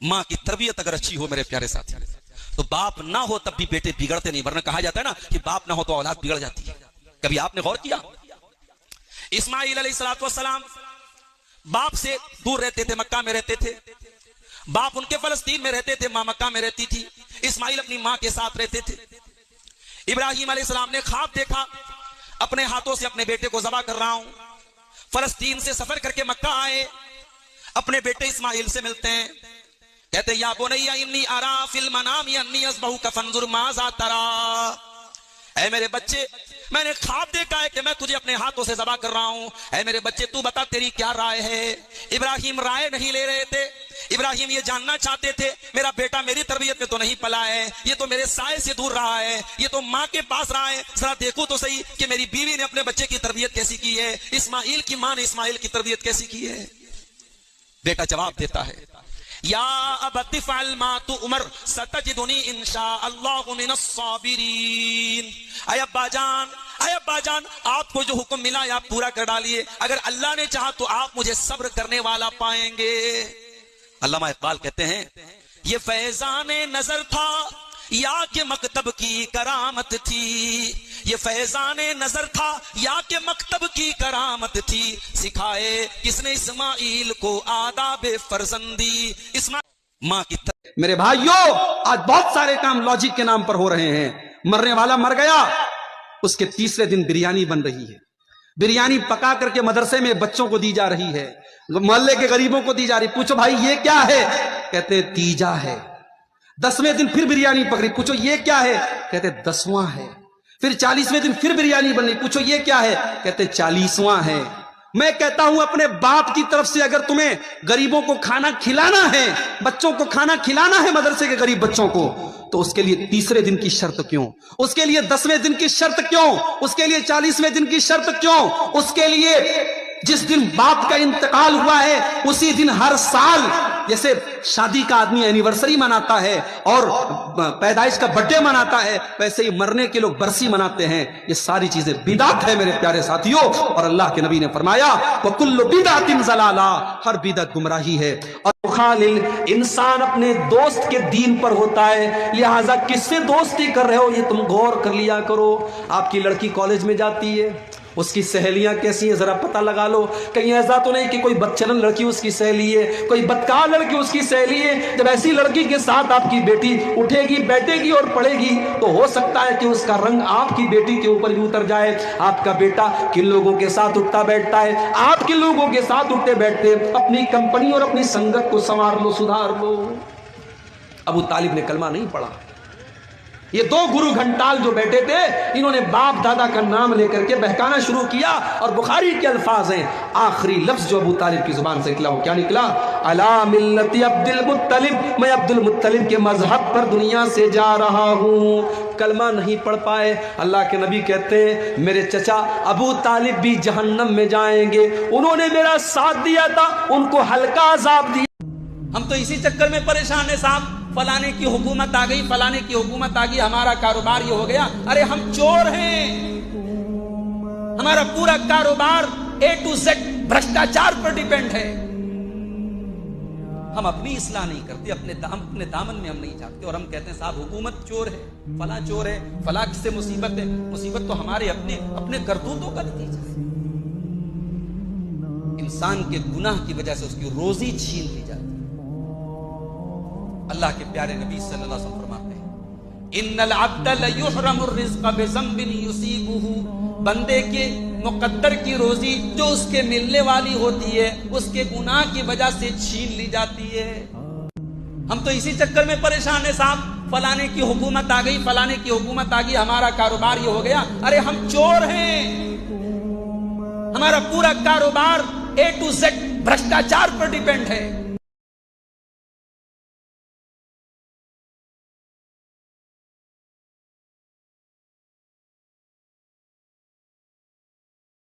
माँ की तरबियत अगर अच्छी हो मेरे प्यारे साथी, तो बाप ना हो तब भी बेटे बिगड़ते नहीं, वरना कहा जाता है ना कि बाप ना हो तो औलाद बिगड़ जाती है। कभी आपने गौर किया? इस्माइल अलैहिस्सलाम बाप से दूर रहते थे, मक्का में रहते थे। बाप उनके फलस्तीन में रहते थे, माँ मक्का में रहती थी। इस्माइल अपनी माँ के साथ रहते थे। इब्राहिम अलैहिस्सलाम ने ख्वाब देखा, अपने हाथों से अपने बेटे को ज़बह कर रहा हूं। फलस्तीन से सफर करके मक्का आए, अपने बेटे इस्माइल से मिलते हैं। कहते या बुनैया इन्नी अरा फिल मनामी अन्नी अज़बहुका फंजुर माज़ा तरा। ऐ मेरे बच्चे, मैंने ख्वाब देखा है कि मैं तुझे अपने हाथों से ज़बह कर रहा हूं। ऐ मेरे बच्चे, तू बता तेरी क्या राय है। इब्राहिम राय नहीं ले रहे थे। इब्राहिम ये जानना चाहते थे मेरा बेटा मेरी तरबियत में तो नहीं पला है, ये तो मेरे साए से दूर रहा है, ये तो माँ के पास रहा है। जरा देखो तो सही कि मेरी बीवी ने अपने बच्चे की तरबियत कैसी की है, इस्माइल की माँ ने इस्माइल की तरबियत कैसी की है। बेटा जवाब देता है, या अबति फ़अल मा तुअमर सतजिदुनी इंशाअल्लाहु मिनस साबिरीन। अय अब्बा जान, आपको जो हुक्म मिला है आप पूरा कर डालिए। अगर अल्लाह ने चाहा तो आप मुझे सब्र करने वाला पाएंगे। अल्लामा इकबाल कहते हैं, ये फैज़ाने नजर था या के मकतब की करामत थी। ये फैज़ाने नजर था या के मकतब की करामत थी। सिखाए किसने इस्माइल को आदाब फर्जंदी। इस्माइल माँ की मेरे भाइयों, आज बहुत सारे काम लॉजिक के नाम पर हो रहे हैं। मरने वाला मर गया, उसके तीसरे दिन बिरयानी बन रही है। बिरयानी पका करके मदरसे में बच्चों को दी जा रही है, मोहल्ले के गरीबों को दी जा रही। पूछो भाई ये क्या है? कहते तीजा है। 10वें दिन फिर बिरयानी पकड़ी, पूछो ये क्या है? कहते 10वां है। फिर 40वें दिन फिर बिरयानी बन रही, पूछो ये क्या है? कहते 40वां है। मैं कहता हूं अपने बाप की तरफ से अगर तुम्हें गरीबों को खाना खिलाना है, बच्चों को खाना खिलाना है, मदरसे के गरीब बच्चों को, तो उसके लिए तीसरे दिन की शर्त क्यों? उसके लिए 10वें दिन की शर्त क्यों? उसके लिए 40वें दिन की शर्त क्यों? उसके लिए जिस दिन बाप का इंतकाल हुआ है उसी दिन हर साल, जैसे शादी का आदमी एनिवर्सरी मनाता है और पैदाइश का बर्थडे मनाता है, वैसे ही मरने के लोग बरसी मनाते हैं। ये सारी चीजें बिदात है मेरे प्यारे साथियों। और अल्लाह के नबी ने फरमाया, वकुल्लु बिदातिन ज़लाला, हर बिदअत गुमराही है। और खालिल, इंसान अपने दोस्त के दीन पर होता है, लिहाजा किससे दोस्ती कर रहे हो ये तुम गौर कर लिया करो। आपकी लड़की कॉलेज में जाती है, उसकी सहेलियां कैसी हैं जरा पता लगा लो। कहीं ऐसा तो नहीं कि कोई बदचलन लड़की उसकी सहेली है, कोई बदकार लड़की उसकी सहेली है। जब ऐसी लड़की के साथ आपकी बेटी उठेगी, बैठेगी और पढ़ेगी, तो हो सकता है कि उसका रंग आपकी बेटी के ऊपर भी उतर जाए। आपका बेटा किन लोगों के साथ उठता बैठता है, आप किन लोगों के साथ उठते बैठते, अपनी कंपनी और अपनी संगत को संवार लो, सुधार लो। अबू तालिब ने कलमा नहीं पढ़ा। ये 2 गुरु घंटाल जो बैठे थे, इन्होंने बाप दादा का नाम लेकर के बहकाना शुरू किया। और बुखारी के अल्फाज हैं, आखिरी लफ्ज जो अबू तालिब की जुबान से निकला वो क्या निकला? अला मिल्लति अब्दुल मुत्तलिब, मैं अब्दुल मुत्तलिब के मजहब पर दुनिया से जा रहा हूँ। कलमा नहीं पढ़ पाए। अल्लाह के नबी कहते हैं, मेरे चचा अबू तालिब भी जहन्नम में जाएंगे, उन्होंने मेरा साथ दिया था, उनको हल्का अजाब दिया। हम तो इसी चक्कर में परेशान है साहब, फलाने की हुकूमत आ गई, फलाने की हुकूमत आ गई, हमारा कारोबार ये हो गया। अरे हम चोर हैं, हमारा पूरा कारोबार A to Z भ्रष्टाचार पर डिपेंड है। हम अपनी इस्लाह नहीं करते, अपने दामन में हम नहीं जाते और हम कहते हैं साहब हुकूमत चोर है, फला चोर है, फला से मुसीबत है। मुसीबत तो हमारे अपने करतूतों का नतीजा है। इंसान के गुनाह की वजह से उसकी रोजी छीन ली जाती है। अल्लाह के प्यारे नबी सल्लल्लाहु अलैहि वसल्लम फरमाते हैं, इन्नल अब्द लयुहरमुर रिज़्क़ बिज़ंबिन युसीबुहु, बंदे के मुक़द्दर की रोजी जो उसके मिलने वाली होती है उसके गुनाह की वजह से छीन ली जाती है। हम तो इसी चक्कर में परेशान है साहब, फलाने की हुकूमत आ गई, फलाने की हुकूमत आ गई, हमारा कारोबार ये हो गया। अरे हम चोर हैं, हमारा पूरा कारोबार A to Z भ्रष्टाचार पर डिपेंड है।